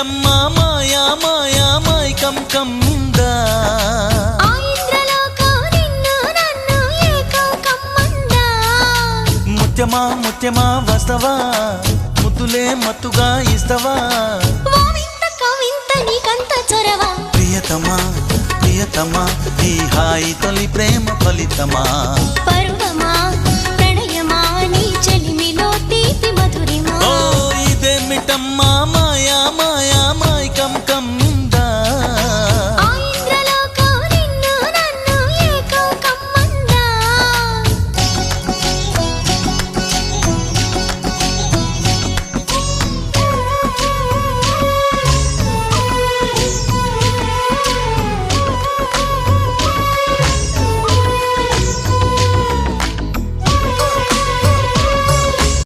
రంగమ్మ మాయా మాయా మైకం కమ్మిందా ముత్యమా ముత్యమా వస్తవా ముద్దులే మత్తుగా ఇస్తవా ప్రియతమా ప్రియతమా ఈ హాయి తొలి ప్రేమ ఫలితమా